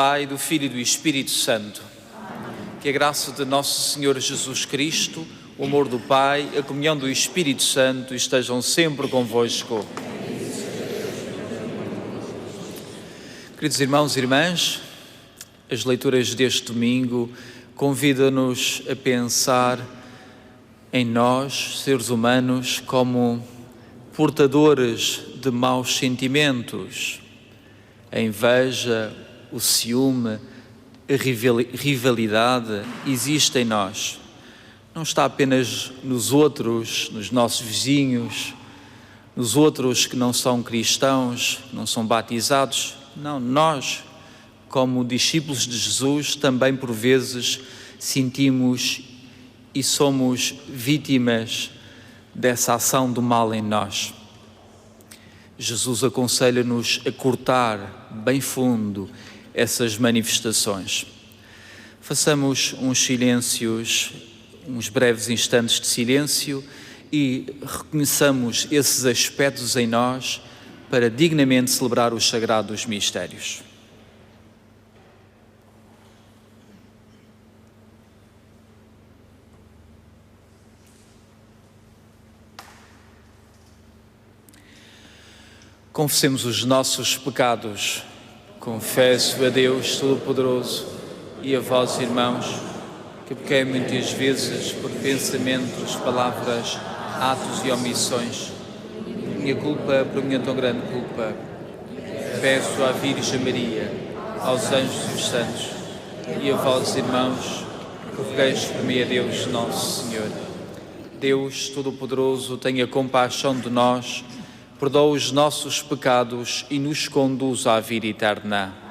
Pai, do Filho e do Espírito Santo. Que a graça de nosso Senhor Jesus Cristo, o amor do Pai, a comunhão do Espírito Santo estejam sempre convosco. Queridos irmãos e irmãs, as leituras deste domingo convidam-nos a pensar em nós, seres humanos, como portadores de maus sentimentos. A inveja, o ciúme, a rivalidade existe em nós. Não está apenas nos outros, nos nossos vizinhos, nos outros que não são cristãos, não são batizados. Não, nós, como discípulos de Jesus, também por vezes sentimos e somos vítimas dessa ação do mal em nós. Jesus aconselha-nos a cortar bem fundo essas manifestações. Façamos uns breves instantes de silêncio e reconheçamos esses aspectos em nós para dignamente celebrar os sagrados mistérios. Confessemos os nossos pecados. Confesso a Deus Todo-Poderoso e a vós, irmãos, que pequei muitas vezes por pensamentos, palavras, atos e omissões. Por minha culpa, por minha tão grande culpa. Peço à Virgem Maria, aos anjos e os santos, e a vós, irmãos, que rogueis por mim a Deus Nosso Senhor. Deus Todo-Poderoso, tenha compaixão de nós, perdoa os nossos pecados e nos conduz à vida eterna.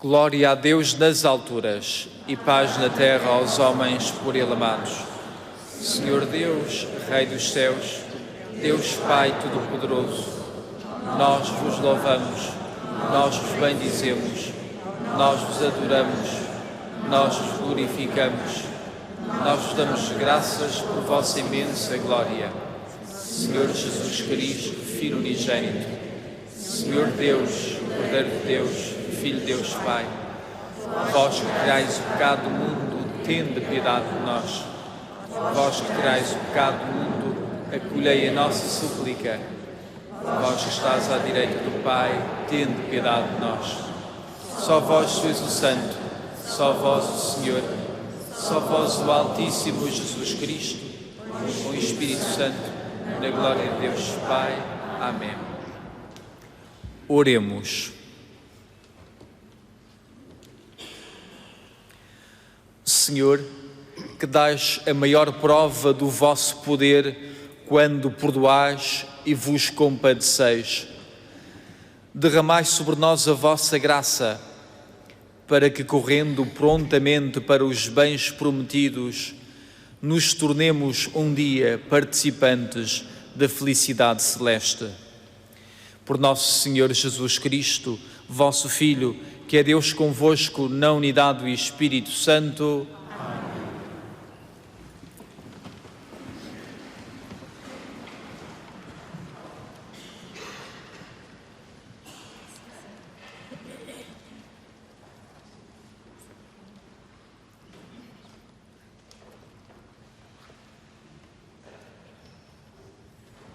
Glória a Deus nas alturas e paz na terra aos homens por Ele amados. Senhor Deus, Rei dos céus, Deus Pai Todo-Poderoso, nós vos louvamos, nós vos bendizemos, nós vos adoramos, nós vos glorificamos, nós vos damos graças por vossa imensa glória. Senhor Jesus Cristo, Filho unigênito, Senhor Deus, Cordeiro de Deus, Filho de Deus Pai, vós que tirais o pecado do mundo, tende piedade de nós. Vós que tirais o pecado do mundo, acolhei a nossa súplica. Vós que estás à direita do Pai, tende piedade de nós. Só vós sois o Santo, só vós o Senhor, só vós o Altíssimo Jesus Cristo, com o Espírito Santo, na glória de Deus Pai. Amém. Oremos. Senhor, que dais a maior prova do vosso poder quando perdoais e vos compadeceis. Derramai sobre nós a vossa graça, para que, correndo prontamente para os bens prometidos, nos tornemos um dia participantes da felicidade celeste. Por nosso Senhor Jesus Cristo, vosso Filho, que é Deus convosco na unidade do Espírito Santo.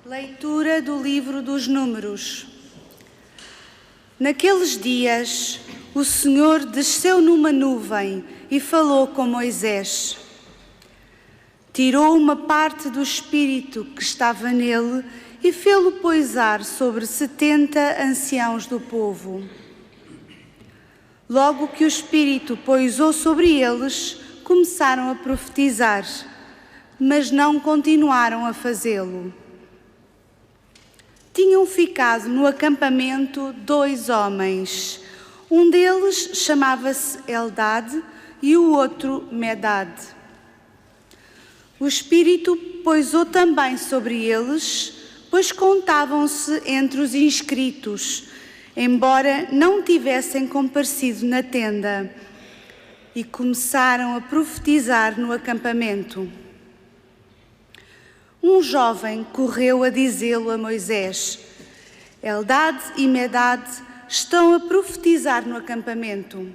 Leitura do livro dos Números. Naqueles dias, o Senhor desceu numa nuvem e falou com Moisés. Tirou uma parte do Espírito que estava nele e fê-lo pousar sobre 70 anciãos do povo. Logo que o Espírito pousou sobre eles, começaram a profetizar, mas não continuaram a fazê-lo. Tinham ficado no acampamento 2 homens. Um deles chamava-se Eldad e o outro Medad. O Espírito pousou também sobre eles, pois contavam-se entre os inscritos, embora não tivessem comparecido na tenda, e começaram a profetizar no acampamento. Um jovem correu a dizê-lo a Moisés: Eldad e Medad estão a profetizar no acampamento.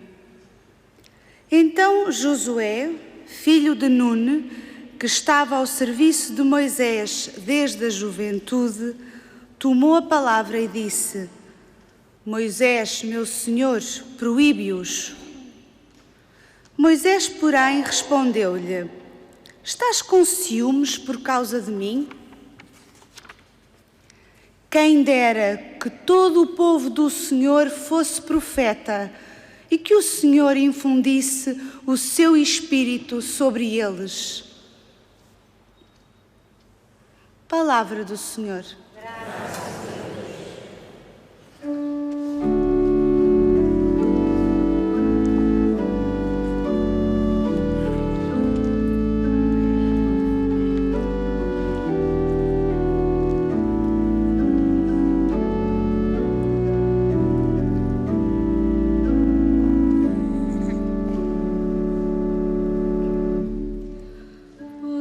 Então Josué, filho de Nune, que estava ao serviço de Moisés desde a juventude, tomou a palavra e disse: Moisés, meu senhor, proíbe-os. Moisés, porém, respondeu-lhe: Estás com ciúmes por causa de mim? Quem dera que todo o povo do Senhor fosse profeta e que o Senhor infundisse o seu Espírito sobre eles. Palavra do Senhor.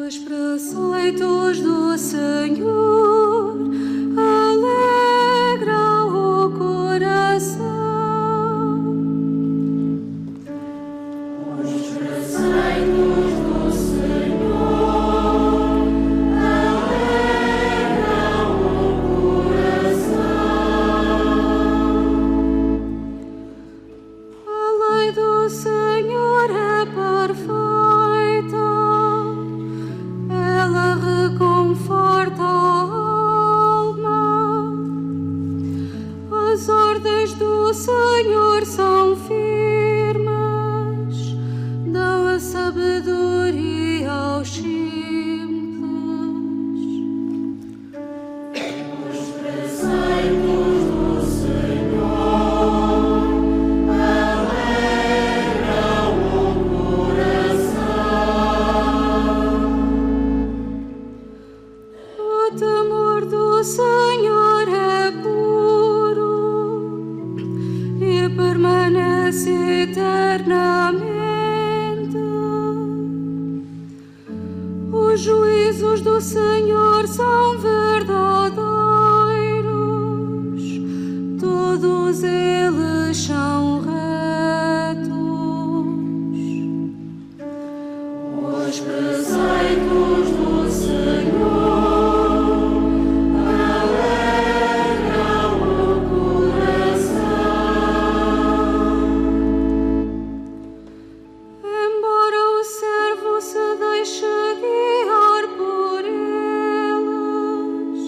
Os preceitos do Senhor alegram o coração. Os preceitos do Senhor alegram o coração. A lei do Senhor é perfeita. Ela reconforta a alma. As ordens do Senhor são firmes, dão a sabedoria aos simples. Os preceitos do Senhor alegram o coração. O temor do Senhor é puro e permanece eternamente. Os juízos do Senhor são verdadeiros, todos eles são retos. Os preceitos do Senhor alegram o coração. Embora o servo se deixe guiar por eles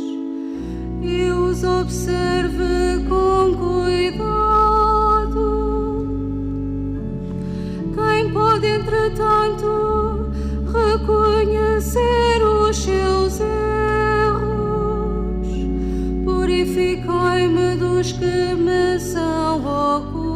e os observe com cuidado, quem pode, entretanto, reconhecer os seus erros? Purificai-me dos que me são ocultos.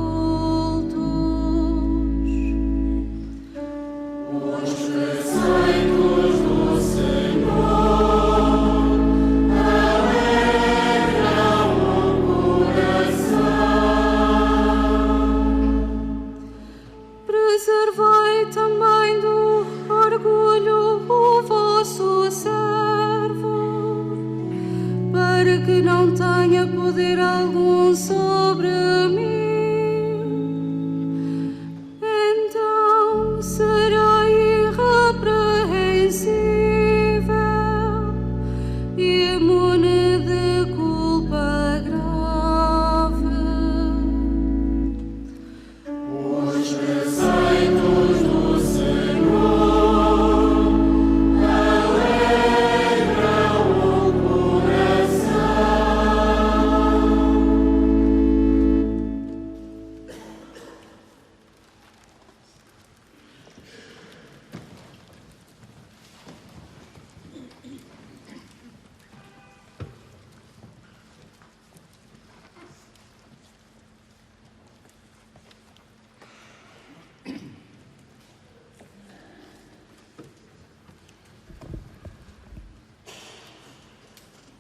tenha poder algum sobre mim, então será irrepreensível e imune de culpa grave. Os preceitos do Senhor alegram o coração.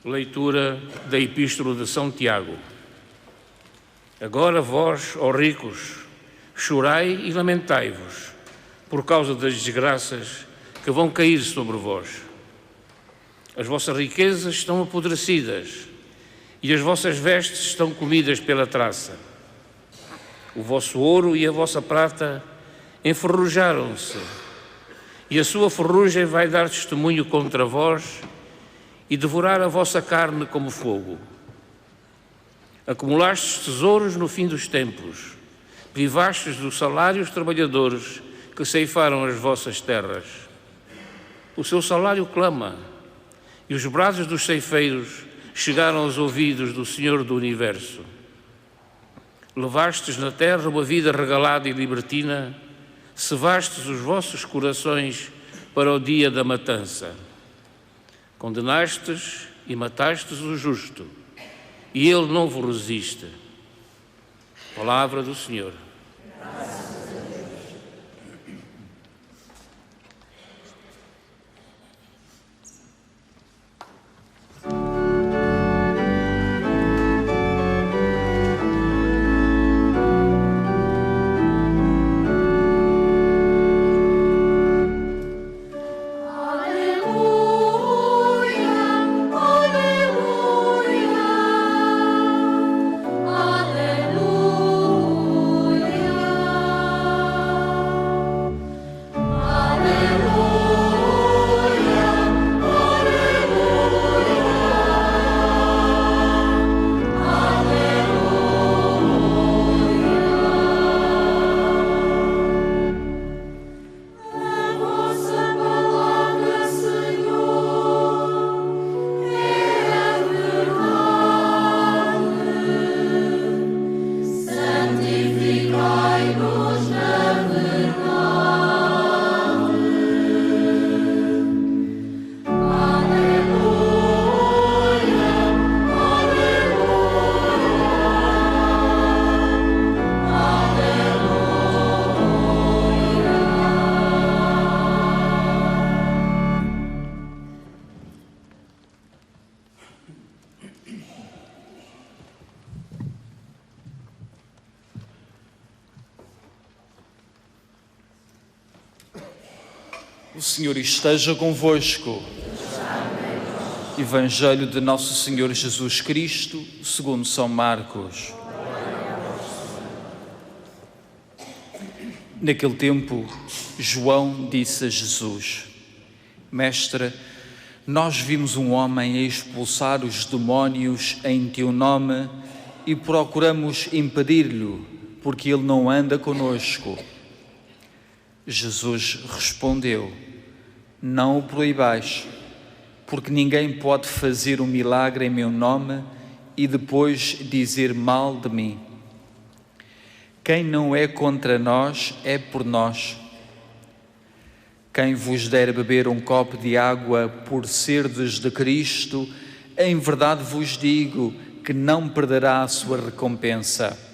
Leitura da Epístola de São Tiago. Agora vós, ó ricos, chorai e lamentai-vos por causa das desgraças que vão cair sobre vós. As vossas riquezas estão apodrecidas e as vossas vestes estão comidas pela traça. O vosso ouro e a vossa prata enferrujaram-se, e a sua ferrugem vai dar testemunho contra vós e devorar a vossa carne como fogo. Acumulastes tesouros no fim dos tempos, privastes do salário os trabalhadores que ceifaram as vossas terras. O seu salário clama, e os brados dos ceifeiros chegaram aos ouvidos do Senhor do Universo. Levastes na terra uma vida regalada e libertina, cevastes os vossos corações para o dia da matança. Condenastes e matastes o justo, e ele não vos resiste. Palavra do Senhor. O Senhor esteja convosco. Evangelho de Nosso Senhor Jesus Cristo, segundo São Marcos. Naquele tempo, João disse a Jesus: Mestre, nós vimos um homem a expulsar os demónios em teu nome e procuramos impedir-lhe, porque ele não anda conosco. Jesus respondeu: Não o proibais, porque ninguém pode fazer um milagre em meu nome e depois dizer mal de mim. Quem não é contra nós é por nós. Quem vos der beber um copo de água por serdes de Cristo, em verdade vos digo que não perderá a sua recompensa.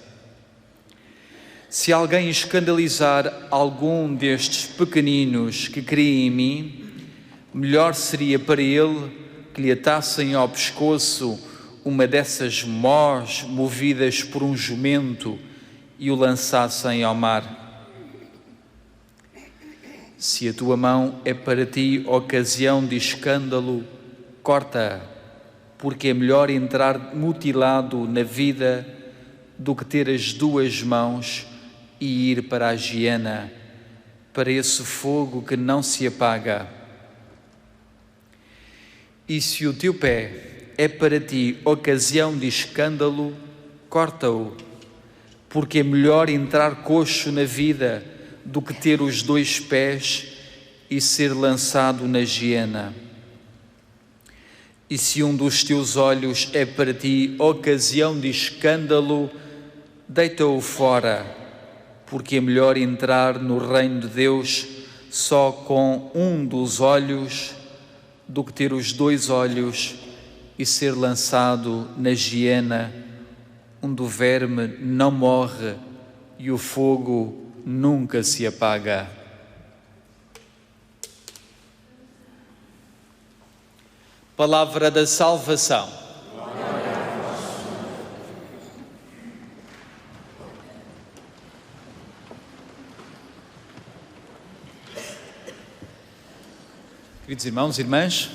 Se alguém escandalizar algum destes pequeninos que creem em mim, melhor seria para ele que lhe atassem ao pescoço uma dessas mós movidas por um jumento e o lançassem ao mar. Se a tua mão é para ti ocasião de escândalo, corta-a. porque é melhor entrar mutilado na vida do que ter as duas mãos e ir para a giena, para esse fogo que não se apaga. E se o teu pé é para ti ocasião de escândalo, corta-o, porque é melhor entrar coxo na vida do que ter os dois pés e ser lançado na giena. E se um dos teus olhos é para ti ocasião de escândalo, deita-o fora, porque é melhor entrar no reino de Deus só com um dos olhos do que ter os dois olhos e ser lançado na giena, onde o verme não morre e o fogo nunca se apaga. Palavra da salvação. Queridos irmãos e irmãs,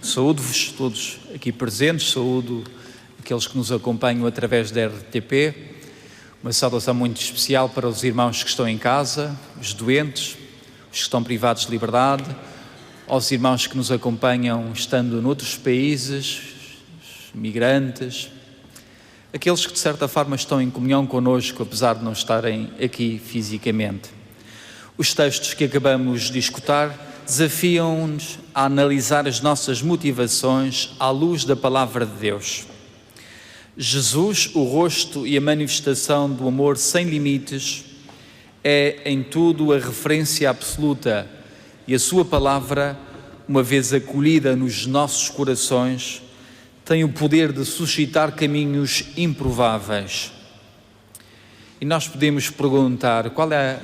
saúdo-vos todos aqui presentes, saúdo aqueles que nos acompanham através da RTP, uma saudação muito especial para os irmãos que estão em casa, os doentes, os que estão privados de liberdade, aos irmãos que nos acompanham estando noutros países, os migrantes, aqueles que de certa forma estão em comunhão connosco, apesar de não estarem aqui fisicamente. Os textos que acabamos de escutar desafiam-nos a analisar as nossas motivações à luz da Palavra de Deus. Jesus, o rosto e a manifestação do amor sem limites, é em tudo a referência absoluta e a sua palavra, uma vez acolhida nos nossos corações, tem o poder de suscitar caminhos improváveis. E nós podemos perguntar qual é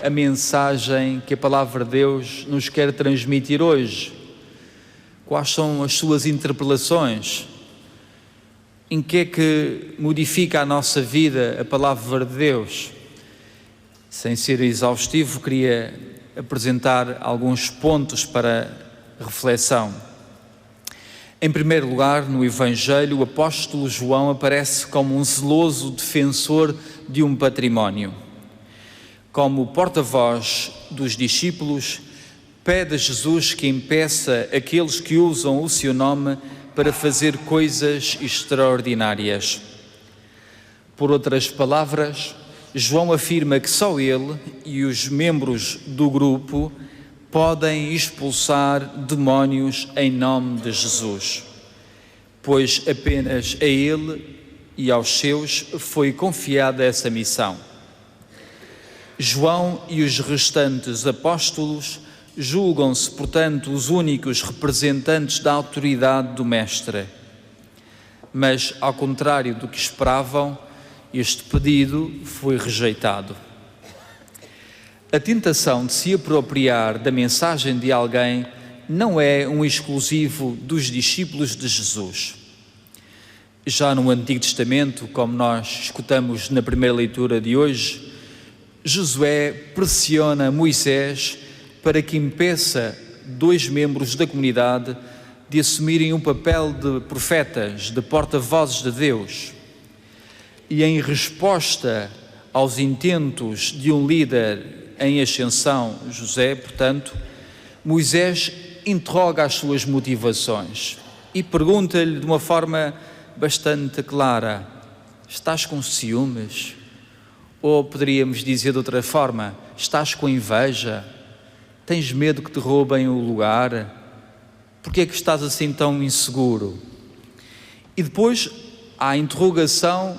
a mensagem que a Palavra de Deus nos quer transmitir hoje? Quais são as suas interpelações? Em que é que modifica a nossa vida a Palavra de Deus? Sem ser exaustivo, queria apresentar alguns pontos para reflexão. Em primeiro lugar, no Evangelho, o apóstolo João aparece como um zeloso defensor de um património. Como porta-voz dos discípulos, pede a Jesus que impeça aqueles que usam o seu nome para fazer coisas extraordinárias. Por outras palavras, João afirma que só ele e os membros do grupo podem expulsar demónios em nome de Jesus, pois apenas a ele e aos seus foi confiada essa missão. João e os restantes apóstolos julgam-se, portanto, os únicos representantes da autoridade do Mestre. Mas, ao contrário do que esperavam, este pedido foi rejeitado. A tentação de se apropriar da mensagem de alguém não é um exclusivo dos discípulos de Jesus. Já no Antigo Testamento, como nós escutamos na primeira leitura de hoje, Josué pressiona Moisés para que impeça dois membros da comunidade de assumirem um papel de profetas, de porta-vozes de Deus. E em resposta aos intentos de um líder em ascensão, José, portanto, Moisés interroga as suas motivações e pergunta-lhe de uma forma bastante clara: estás com ciúmes? Ou poderíamos dizer de outra forma: estás com inveja? Tens medo que te roubem o lugar? Por que é que estás assim tão inseguro? E depois, à interrogação,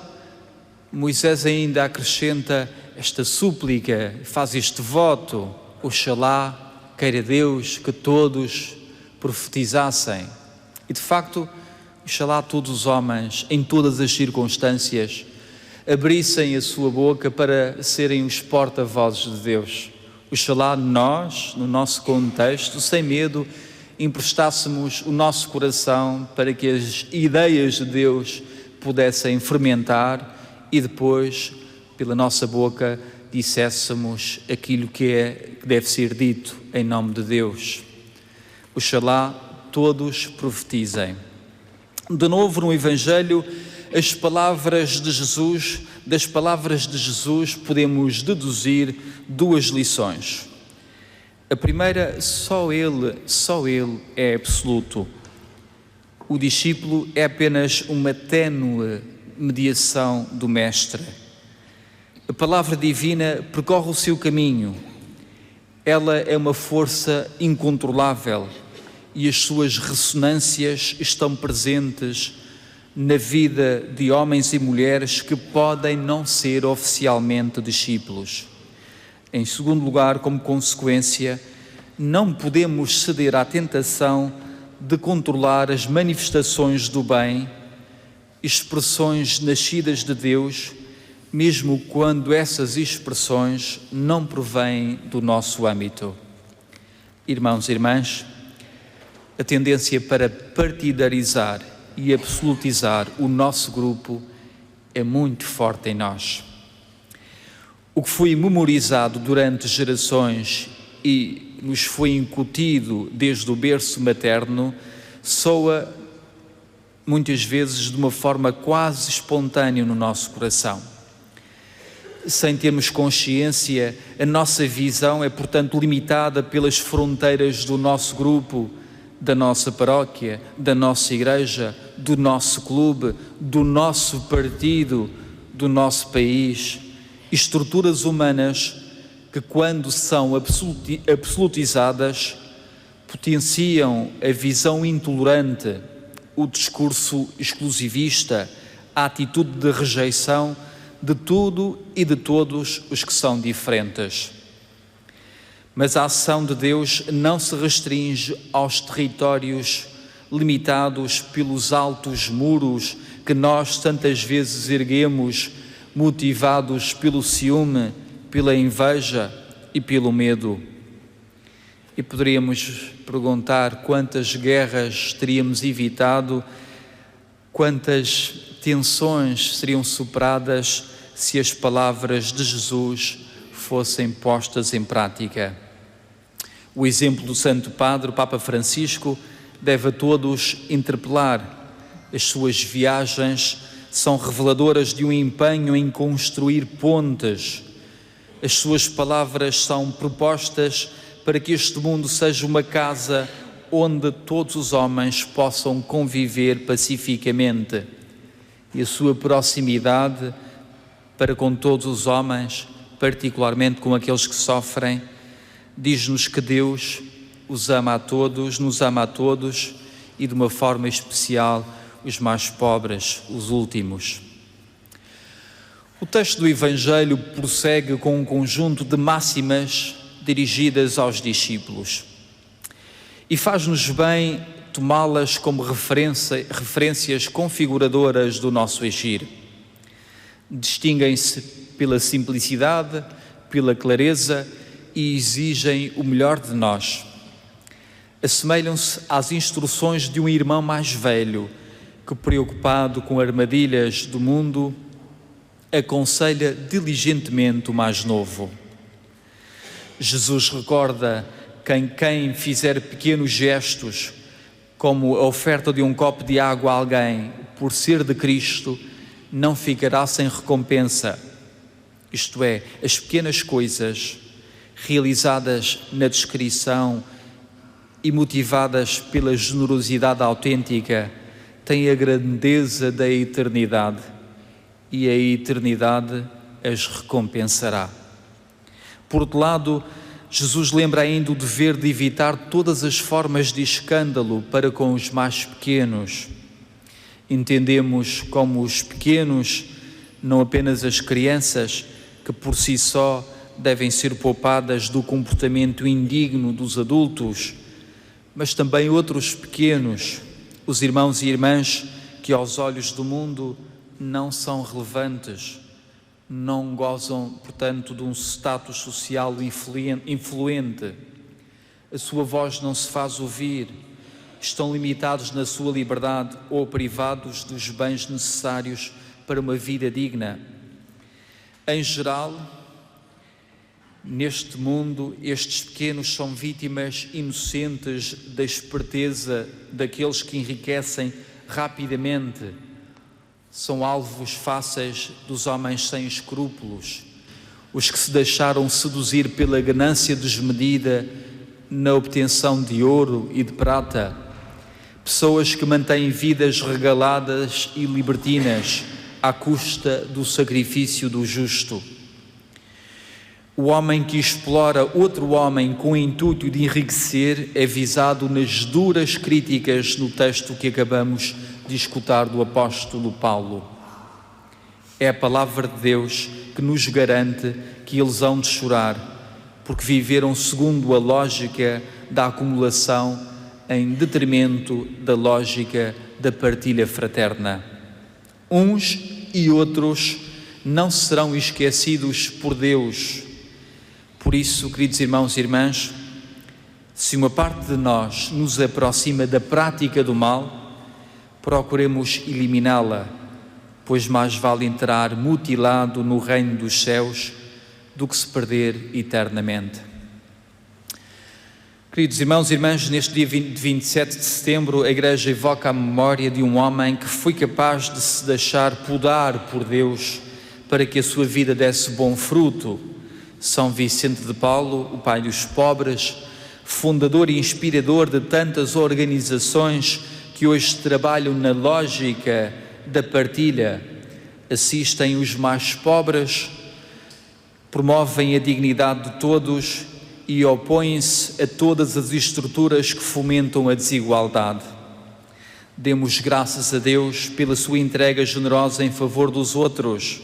Moisés ainda acrescenta esta súplica, faz este voto: oxalá queira Deus que todos profetizassem. E de facto, oxalá todos os homens, em todas as circunstâncias, abrissem a sua boca para serem os porta-vozes de Deus. Oxalá nós, no nosso contexto, sem medo, emprestássemos o nosso coração para que as ideias de Deus pudessem fermentar e depois, pela nossa boca, disséssemos aquilo que deve ser dito em nome de Deus. Oxalá todos profetizem. De novo, no Evangelho, das palavras de Jesus podemos deduzir duas lições. A primeira, só Ele é absoluto. O discípulo é apenas uma tênue mediação do Mestre. A palavra divina percorre o seu caminho. Ela é uma força incontrolável e as suas ressonâncias estão presentes na vida de homens e mulheres que podem não ser oficialmente discípulos. Em segundo lugar, como consequência, não podemos ceder à tentação de controlar as manifestações do bem, expressões nascidas de Deus, mesmo quando essas expressões não provêm do nosso âmbito. Irmãos e irmãs, a tendência para partidarizar e absolutizar o nosso grupo é muito forte em nós. O que foi memorizado durante gerações e nos foi incutido desde o berço materno soa muitas vezes de uma forma quase espontânea no nosso coração. Sem termos consciência, a nossa visão é, portanto, limitada pelas fronteiras do nosso grupo, da nossa paróquia, da nossa igreja, do nosso clube, do nosso partido, do nosso país. Estruturas humanas que, quando são absolutizadas, potenciam a visão intolerante, o discurso exclusivista, a atitude de rejeição de tudo e de todos os que são diferentes. Mas a ação de Deus não se restringe aos territórios limitados pelos altos muros que nós tantas vezes erguemos, motivados pelo ciúme, pela inveja e pelo medo. E poderíamos perguntar quantas guerras teríamos evitado, quantas tensões seriam superadas se as palavras de Jesus fossem postas em prática. O exemplo do Santo Padre, o Papa Francisco, deve a todos interpelar. As suas viagens são reveladoras de um empenho em construir pontes. As suas palavras são propostas para que este mundo seja uma casa onde todos os homens possam conviver pacificamente. E a sua proximidade para com todos os homens, particularmente com aqueles que sofrem, diz-nos que Deus os ama a todos, nos ama a todos e de uma forma especial os mais pobres, os últimos. O texto do Evangelho prossegue com um conjunto de máximas dirigidas aos discípulos e faz-nos bem tomá-las como referências configuradoras do nosso agir. Distinguem-se pela simplicidade, pela clareza e exigem o melhor de nós. Assemelham-se às instruções de um irmão mais velho que, preocupado com armadilhas do mundo, aconselha diligentemente o mais novo. Jesus recorda que quem fizer pequenos gestos, como a oferta de um copo de água a alguém, por ser de Cristo, não ficará sem recompensa. Isto é, as pequenas coisas realizadas na discrição e motivadas pela generosidade autêntica têm a grandeza da eternidade e a eternidade as recompensará. Por outro lado, Jesus lembra ainda o dever de evitar todas as formas de escândalo para com os mais pequenos. Entendemos como os pequenos, não apenas as crianças, que por si só devem ser poupadas do comportamento indigno dos adultos, mas também outros pequenos, os irmãos e irmãs que aos olhos do mundo não são relevantes, não gozam, portanto, de um status social influente. A sua voz não se faz ouvir, estão limitados na sua liberdade ou privados dos bens necessários para uma vida digna. Em geral, neste mundo, estes pequenos são vítimas inocentes da esperteza daqueles que enriquecem rapidamente são alvos fáceis dos homens sem escrúpulos, os que se deixaram seduzir pela ganância desmedida na obtenção de ouro e de prata, pessoas que mantêm vidas regaladas e libertinas à custa do sacrifício do justo. O homem que explora outro homem com o intuito de enriquecer é visado nas duras críticas no texto que acabamos de escutar do apóstolo Paulo. É a palavra de Deus que nos garante que eles hão de chorar, porque viveram segundo a lógica da acumulação em detrimento da lógica da partilha fraterna. Uns e outros não serão esquecidos por Deus. Por isso, queridos irmãos e irmãs, se uma parte de nós nos aproxima da prática do mal, procuremos eliminá-la, pois mais vale entrar mutilado no reino dos céus do que se perder eternamente. Queridos irmãos e irmãs, neste dia 27 de setembro, a Igreja evoca a memória de um homem que foi capaz de se deixar podar por Deus para que a sua vida desse bom fruto. São Vicente de Paulo, o pai dos pobres, fundador e inspirador de tantas organizações que hoje trabalham na lógica da partilha, assistem os mais pobres, promovem a dignidade de todos e opõem-se a todas as estruturas que fomentam a desigualdade. Demos graças a Deus pela sua entrega generosa em favor dos outros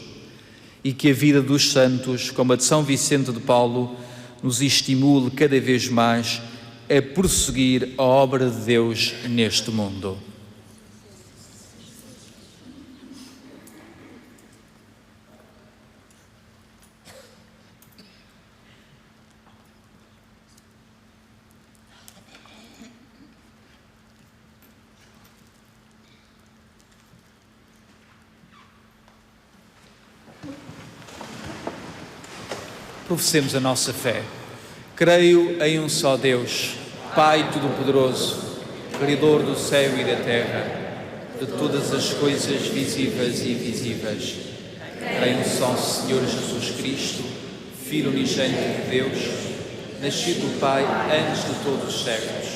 e que a vida dos santos, como a de São Vicente de Paulo, nos estimule cada vez mais a prosseguir a obra de Deus neste mundo. Professemos a nossa fé. Creio em um só Deus, Pai Todo-Poderoso, Criador do céu e da terra, de todas as coisas visíveis e invisíveis. Creio no só Senhor Jesus Cristo, Filho unigênito de Deus, nascido do Pai antes de todos os séculos.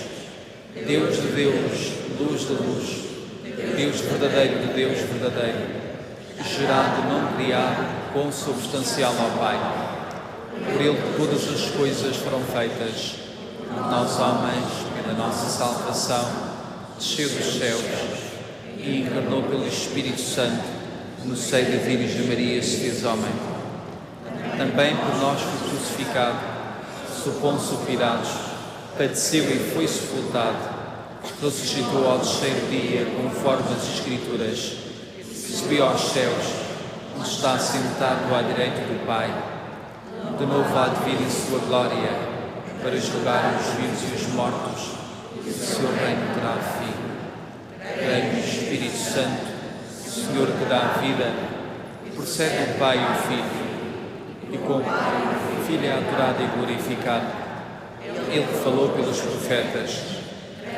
Deus de Deus, luz da luz, Deus verdadeiro de Deus verdadeiro, gerado, não criado, consubstancial ao Pai. Por Ele todas as coisas foram feitas. Por nós homens, pela nossa salvação, desceu dos céus e encarnou pelo Espírito Santo, no seio da Virgem Maria se fez homem. Também por nós foi crucificado, sob Pôncio Pilatos, padeceu e foi sepultado, ressuscitou ao terceiro dia, conforme as Escrituras, subiu aos céus, onde está sentado à direita do Pai. De novo há de vir em sua glória, para julgar os vivos e os mortos, e o seu reino terá fim. Creio no Espírito Santo, Senhor que dá a vida, procede do Pai e do Filho, e como o Filho é adorado e glorificado, Ele falou pelos profetas.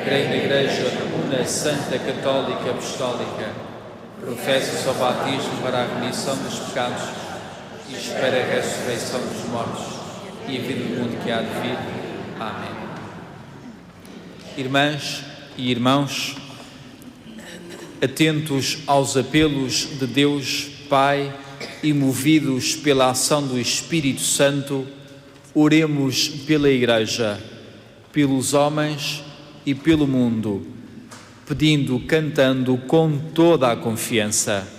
Creio na Igreja una, santa, católica, apostólica, professa-se ao batismo para a remissão dos pecados, e espera a ressurreição dos mortos e a vida do mundo que há de vir. Amém. Irmãs e irmãos, atentos aos apelos de Deus Pai e movidos pela ação do Espírito Santo, oremos pela Igreja, pelos homens e pelo mundo, pedindo, cantando com toda a confiança.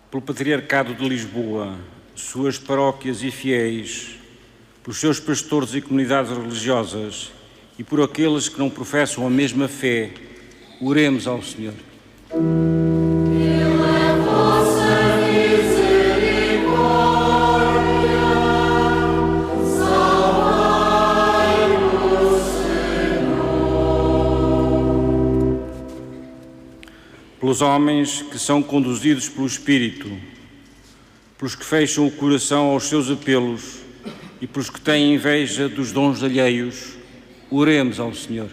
Pelo Patriarcado de Lisboa, suas paróquias e fiéis, pelos seus pastores e comunidades religiosas e por aqueles que não professam a mesma fé, oremos ao Senhor. pelos homens que são conduzidos pelo Espírito, pelos que fecham o coração aos seus apelos e pelos que têm inveja dos dons alheios, oremos ao Senhor.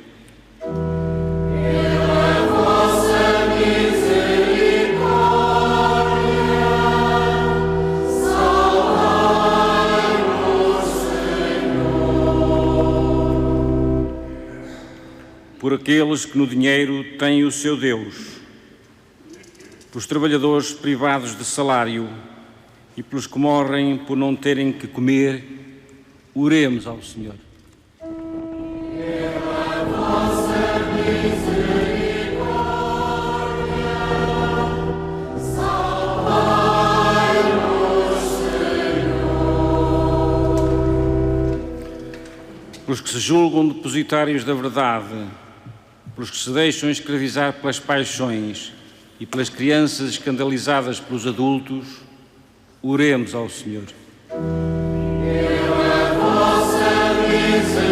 Por aqueles que no dinheiro têm o seu Deus, pelos trabalhadores privados de salário e pelos que morrem por não terem que comer, oremos ao Senhor. Pela vossa misericórdia, salvai-nos, Senhor. Pelos que se julgam depositários da verdade, pelos que se deixam escravizar pelas paixões e pelas crianças escandalizadas pelos adultos, oremos ao Senhor. Pela vossa misericórdia,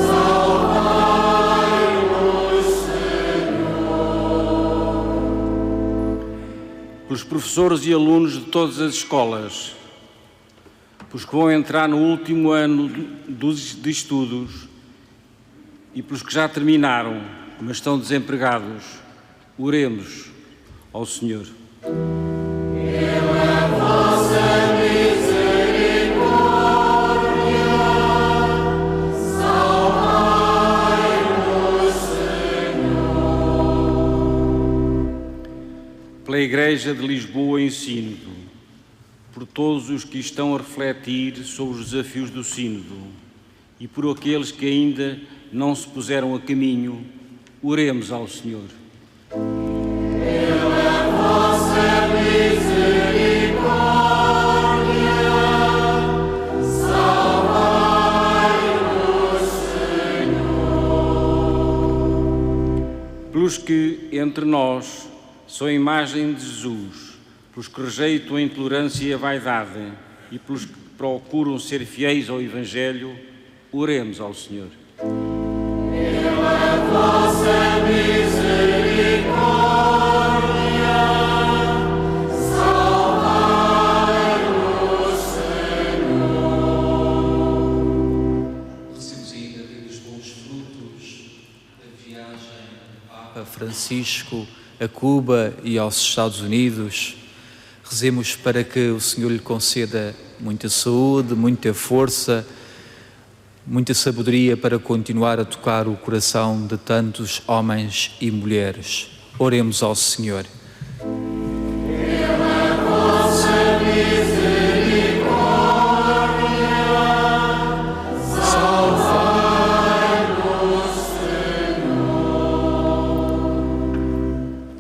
salvai-nos, Senhor. Pelos professores e alunos de todas as escolas, pelos que vão entrar no último ano de estudos e pelos que já terminaram, mas estão desempregados, oremos ao Senhor. Pela vossa misericórdia, salvai-nos, Senhor. Pela Igreja de Lisboa ensino, por todos os que estão a refletir sobre os desafios do Sínodo e por aqueles que ainda não se puseram a caminho, oremos ao Senhor. Pela vossa misericórdia, salvai-nos, Senhor. Pelos que, entre nós, são a imagem de Jesus, pelos que rejeitam a intolerância e a vaidade e pelos que procuram ser fiéis ao Evangelho, oremos ao Senhor. Pela vossa misericórdia, salvai-nos, Senhor. Recebemos ainda os bons frutos da viagem do Papa Francisco a Cuba e aos Estados Unidos. Rezemos para que o Senhor lhe conceda muita saúde, muita força, muita sabedoria para continuar a tocar o coração de tantos homens e mulheres. Oremos ao Senhor. Pela vossa misericórdia, salvai-nos,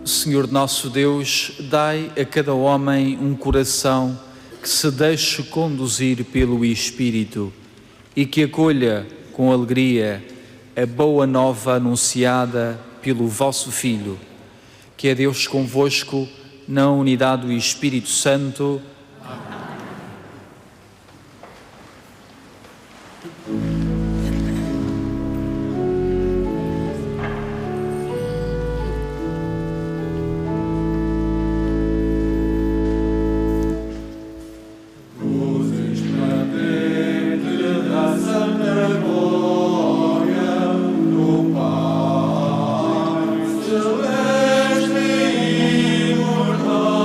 Senhor. Senhor nosso Deus, dai a cada homem um coração que se deixe conduzir pelo Espírito e que acolha com alegria a boa nova anunciada pelo vosso Filho, que é Deus convosco, na unidade do Espírito Santo. Celeste e imortal,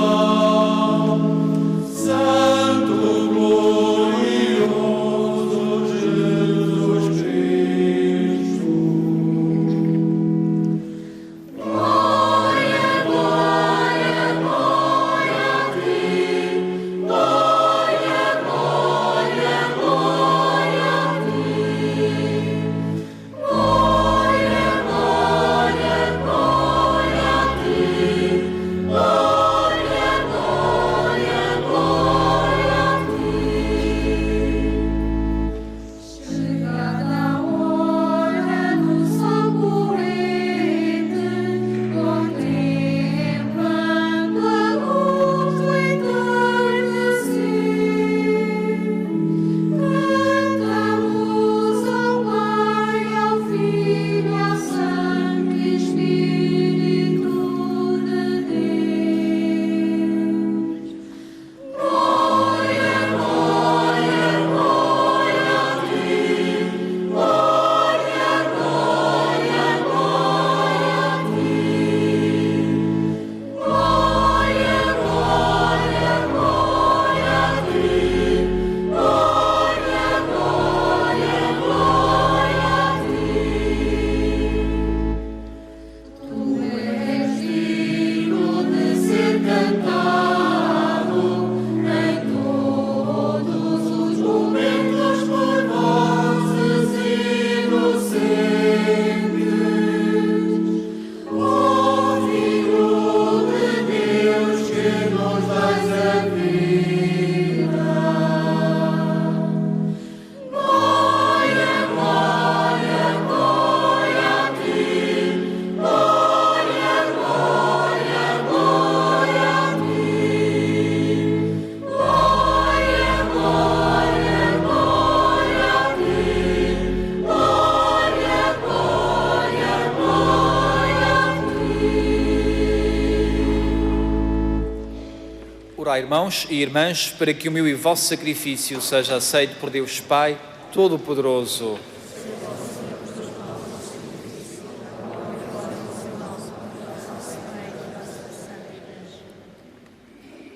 Orai, irmãos e irmãs, para que o meu e o vosso sacrifício seja aceito por Deus Pai Todo-Poderoso.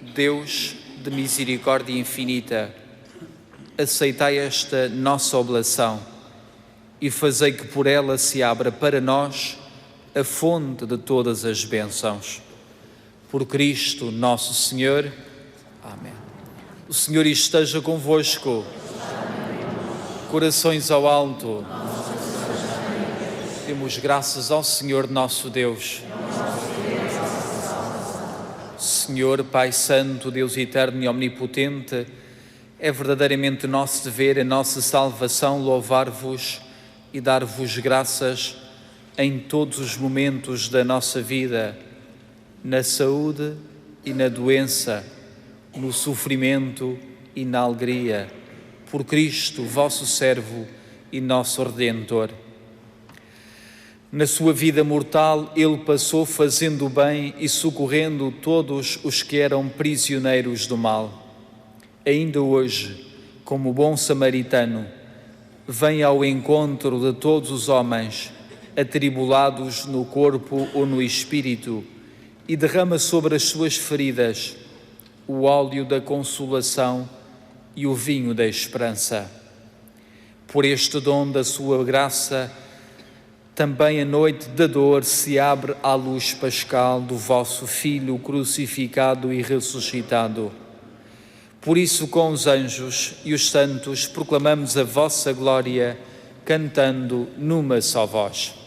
Deus de misericórdia infinita, aceitai esta nossa oblação e fazei que por ela se abra para nós a fonte de todas as bênçãos. Por Cristo nosso Senhor. Amém. O Senhor esteja convosco. Corações ao alto. Demos graças ao Senhor nosso Deus. Senhor, Pai Santo, Deus eterno e omnipotente, é verdadeiramente nosso dever, a nossa salvação, louvar-vos e dar-vos graças em todos os momentos da nossa vida, na saúde e na doença, no sofrimento e na alegria, por Cristo, vosso servo e nosso Redentor. Na sua vida mortal, ele passou fazendo o bem e socorrendo todos os que eram prisioneiros do mal. Ainda hoje, como bom samaritano, vem ao encontro de todos os homens, atribulados no corpo ou no espírito, e derrama sobre as suas feridas o óleo da consolação e o vinho da esperança. Por este dom da sua graça, também a noite da dor se abre à luz pascal do vosso Filho crucificado e ressuscitado. Por isso, com os anjos e os santos, proclamamos a vossa glória, cantando numa só voz.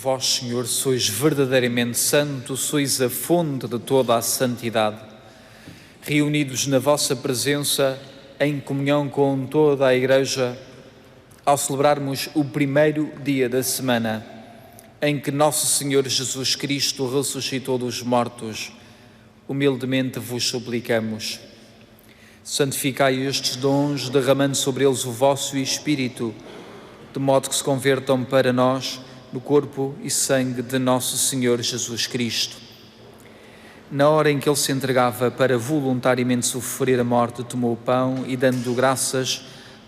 Vós, Senhor, sois verdadeiramente santo, sois a fonte de toda a santidade. Reunidos na vossa presença, em comunhão com toda a Igreja, ao celebrarmos o primeiro dia da semana, em que nosso Senhor Jesus Cristo ressuscitou dos mortos, humildemente vos suplicamos. Santificai estes dons, derramando sobre eles o vosso Espírito, de modo que se convertam para nós no corpo e sangue de nosso Senhor Jesus Cristo. Na hora em que ele se entregava para voluntariamente sofrer a morte, tomou o pão e, dando graças,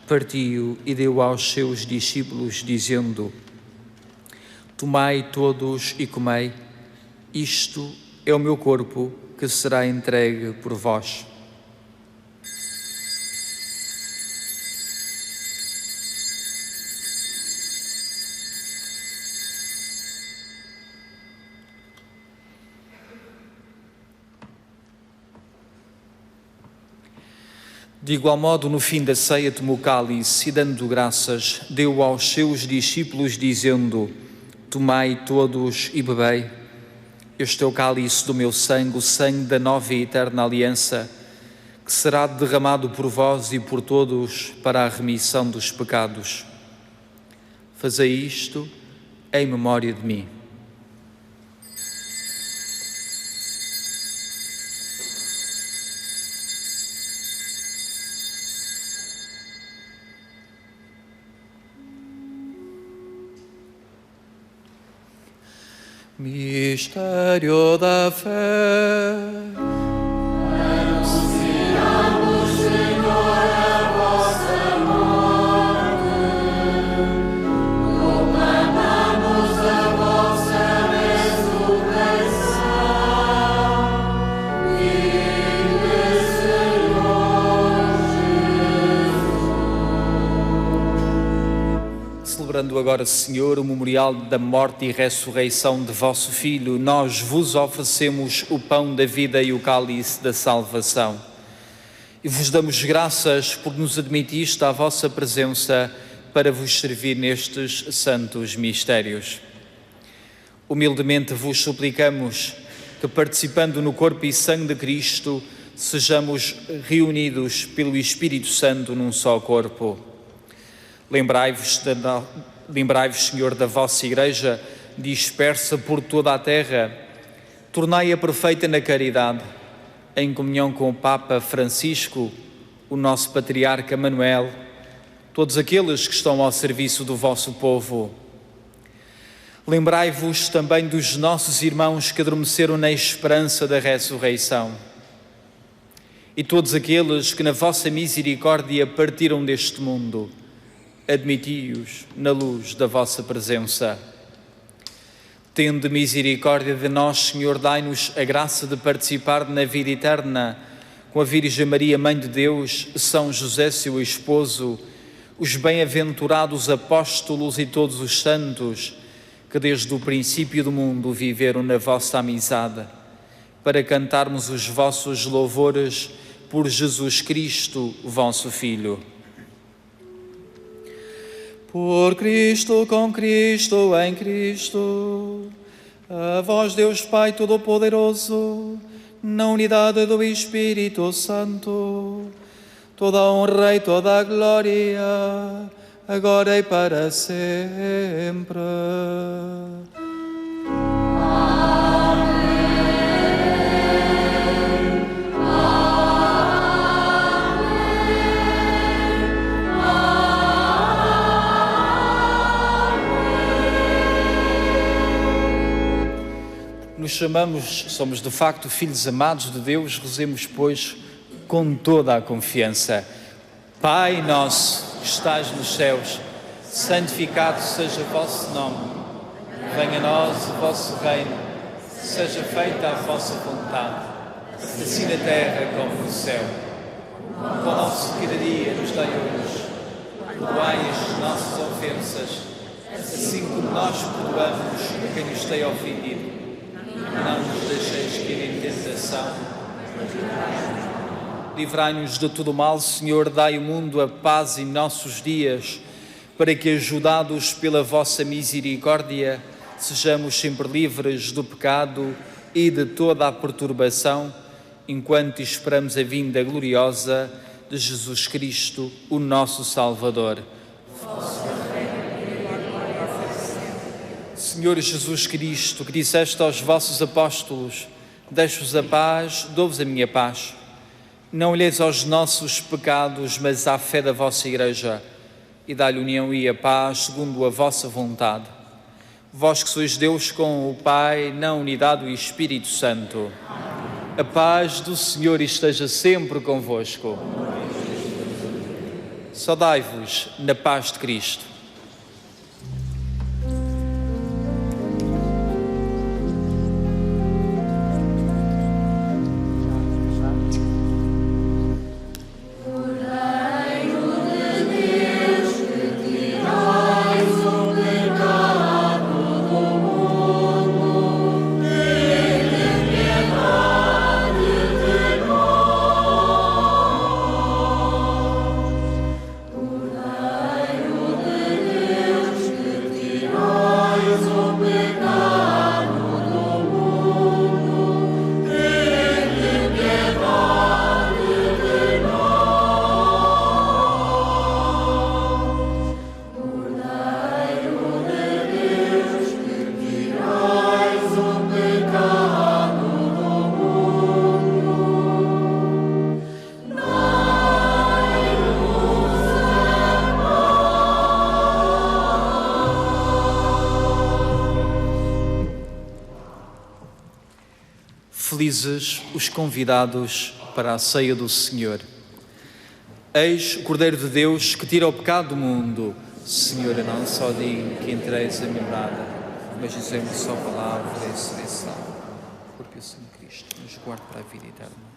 partiu e deu aos seus discípulos, dizendo: Tomai todos e comei, isto é o meu corpo que será entregue por vós. De igual modo, no fim da ceia, tomou o cálice e, dando graças, deu aos seus discípulos, dizendo: Tomai todos e bebei. Este é o cálice do meu sangue, o sangue da nova e eterna aliança, que será derramado por vós e por todos para a remissão dos pecados. Fazei isto em memória de mim. Mistério da fé. Anunciamos, Senhor, a vossa morte, proclamamos a vossa ressurreição. Vive, Senhor Jesus. Celebrando agora, Senhor, o memorial da morte e ressurreição de vosso Filho, nós vos oferecemos o pão da vida e o cálice da salvação. E vos damos graças por nos admitiste à vossa presença para vos servir nestes santos mistérios. Humildemente vos suplicamos que, participando no corpo e sangue de Cristo, sejamos reunidos pelo Espírito Santo num só corpo. Lembrai-vos, Senhor, da vossa Igreja dispersa por toda a terra. Tornai-a perfeita na caridade, em comunhão com o Papa Francisco, o nosso Patriarca Manuel, todos aqueles que estão ao serviço do vosso povo. Lembrai-vos também dos nossos irmãos que adormeceram na esperança da ressurreição e todos aqueles que na vossa misericórdia partiram deste mundo. Admiti-os na luz da vossa presença. Tende misericórdia de nós, Senhor, dai-nos a graça de participar na vida eterna com a Virgem Maria, Mãe de Deus, São José, seu esposo, os bem-aventurados apóstolos e todos os santos que desde o princípio do mundo viveram na vossa amizade, para cantarmos os vossos louvores por Jesus Cristo, vosso Filho. Por Cristo, com Cristo, em Cristo, a vós, Deus Pai Todo-Poderoso, na unidade do Espírito Santo, toda a honra e toda a glória, agora e para sempre. Somos de facto filhos amados de Deus, rezemos, pois, com toda a confiança. Pai nosso, que estás nos céus, santificado seja o vosso nome. Venha a nós o vosso reino, seja feita a vossa vontade, assim na terra como no céu. O nosso cada dia nos dai hoje, perdoai as nossas ofensas, assim como nós perdoamos a quem nos tem ofendido. Não nos deixeis cair em tentação. Livrai-nos de todo o mal, Senhor, dai ao mundo a paz em nossos dias, para que, ajudados pela vossa misericórdia, sejamos sempre livres do pecado e de toda a perturbação, enquanto esperamos a vinda gloriosa de Jesus Cristo, o nosso Salvador. Senhor Jesus Cristo, que disseste aos vossos apóstolos: deixo-vos a paz, dou-vos a minha paz. Não olheis aos nossos pecados, mas à fé da vossa Igreja, e dá-lhe união e a paz segundo a vossa vontade. Vós que sois Deus com o Pai, na unidade do Espírito Santo. A paz do Senhor esteja sempre convosco. Saudai-vos na paz de Cristo. Por Felizes os convidados para a ceia do Senhor. Eis o Cordeiro de Deus que tira o pecado do mundo. Senhor, eu não só digo que entreis a minha morada, mas dizemos só palavra e serei salvo. Porque o Senhor Cristo nos guarde para a vida eterna.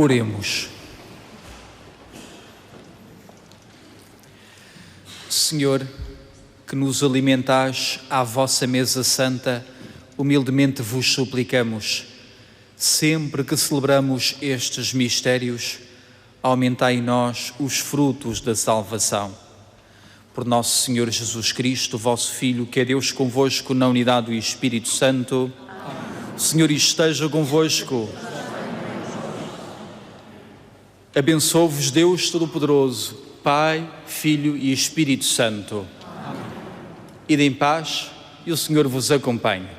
Oremos. Senhor, que nos alimentais à vossa mesa santa, humildemente vos suplicamos. Sempre que celebramos estes mistérios, aumentai em nós os frutos da salvação. Por nosso Senhor Jesus Cristo, vosso Filho, que é Deus convosco na unidade do Espírito Santo. O Senhor esteja convosco. Abençoe-vos Deus Todo-Poderoso, Pai, Filho e Espírito Santo. Ide em paz e o Senhor vos acompanhe.